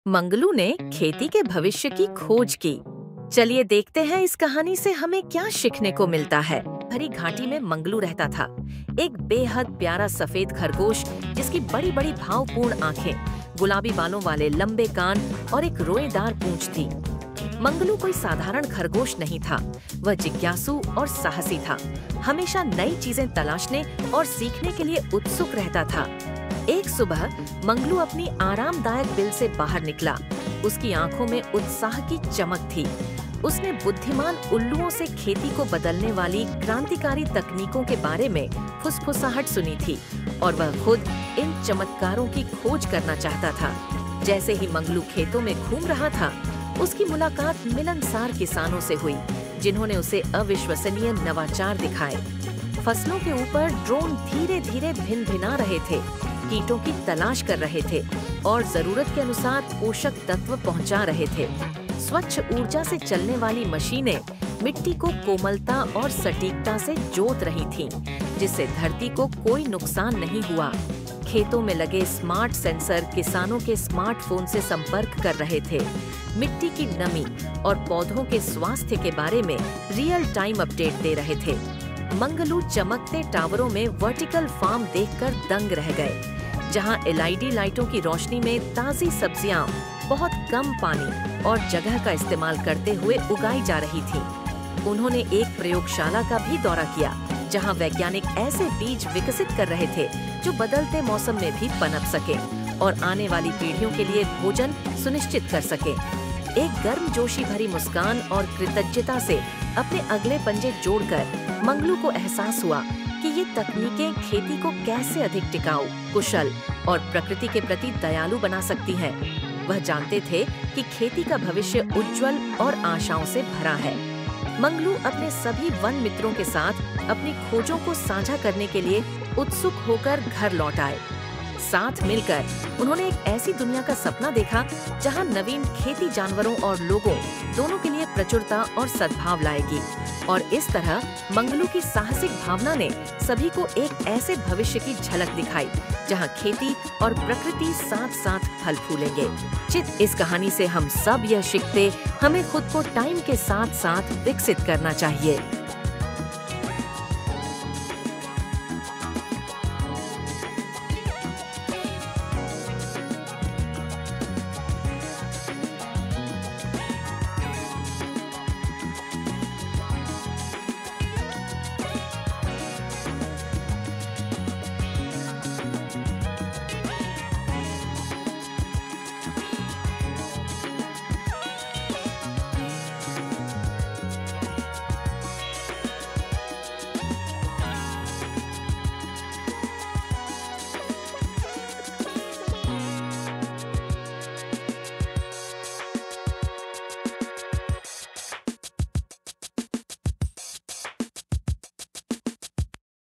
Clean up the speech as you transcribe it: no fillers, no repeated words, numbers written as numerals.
मंगलू ने खेती के भविष्य की खोज की। चलिए देखते हैं इस कहानी से हमें क्या सीखने को मिलता है। हरी घाटी में मंगलू रहता था, एक बेहद प्यारा सफेद खरगोश जिसकी बड़ी बड़ी भावपूर्ण आंखें, गुलाबी बालों वाले लंबे कान और एक रोएदार पूंछ थी। मंगलू कोई साधारण खरगोश नहीं था, वह जिज्ञासु और साहसी था। हमेशा नई चीजें तलाशने और सीखने के लिए उत्सुक रहता था। एक सुबह मंगलू अपनी आरामदायक बिल से बाहर निकला। उसकी आंखों में उत्साह की चमक थी। उसने बुद्धिमान उल्लुओं से खेती को बदलने वाली क्रांतिकारी तकनीकों के बारे में फुसफुसाहट सुनी थी और वह खुद इन चमत्कारों की खोज करना चाहता था। जैसे ही मंगलू खेतों में घूम रहा था, उसकी मुलाकात मिलनसार किसानों से हुई, जिन्होंने उसे अविश्वसनीय नवाचार दिखाए। फसलों के ऊपर ड्रोन धीरे धीरे भिन-भिना रहे थे, कीटों की तलाश कर रहे थे और जरूरत के अनुसार पोषक तत्व पहुंचा रहे थे। स्वच्छ ऊर्जा से चलने वाली मशीनें मिट्टी को कोमलता और सटीकता से जोत रही थीं, जिससे धरती को कोई नुकसान नहीं हुआ। खेतों में लगे स्मार्ट सेंसर किसानों के स्मार्टफोन से संपर्क कर रहे थे, मिट्टी की नमी और पौधों के स्वास्थ्य के बारे में रियल टाइम अपडेट दे रहे थे। मंगलू चमकते टावरों में वर्टिकल फार्म देखकर दंग रह गए, जहां एलईडी लाइटों की रोशनी में ताजी सब्जियां बहुत कम पानी और जगह का इस्तेमाल करते हुए उगाई जा रही थी। उन्होंने एक प्रयोगशाला का भी दौरा किया, जहां वैज्ञानिक ऐसे बीज विकसित कर रहे थे जो बदलते मौसम में भी पनप सके और आने वाली पीढ़ियों के लिए भोजन सुनिश्चित कर सके। एक गर्मजोशी भरी मुस्कान और कृतज्ञता से अपने अगले पंजे जोड़कर मंगलू को एहसास हुआ कि ये तकनीकें खेती को कैसे अधिक टिकाऊ, कुशल और प्रकृति के प्रति दयालु बना सकती हैं। वह जानते थे कि खेती का भविष्य उज्जवल और आशाओं से भरा है। मंगलू अपने सभी वन मित्रों के साथ अपनी खोजों को साझा करने के लिए उत्सुक होकर घर लौट आए। साथ मिलकर उन्होंने एक ऐसी दुनिया का सपना देखा जहां नवीन खेती जानवरों और लोगों दोनों के लिए प्रचुरता और सद्भाव लाएगी। और इस तरह मंगलू की साहसिक भावना ने सभी को एक ऐसे भविष्य की झलक दिखाई जहां खेती और प्रकृति साथ साथ फल फूलेंगे। इस कहानी से हम सब यह सीखते, हमें खुद को टाइम के साथ साथ विकसित करना चाहिए।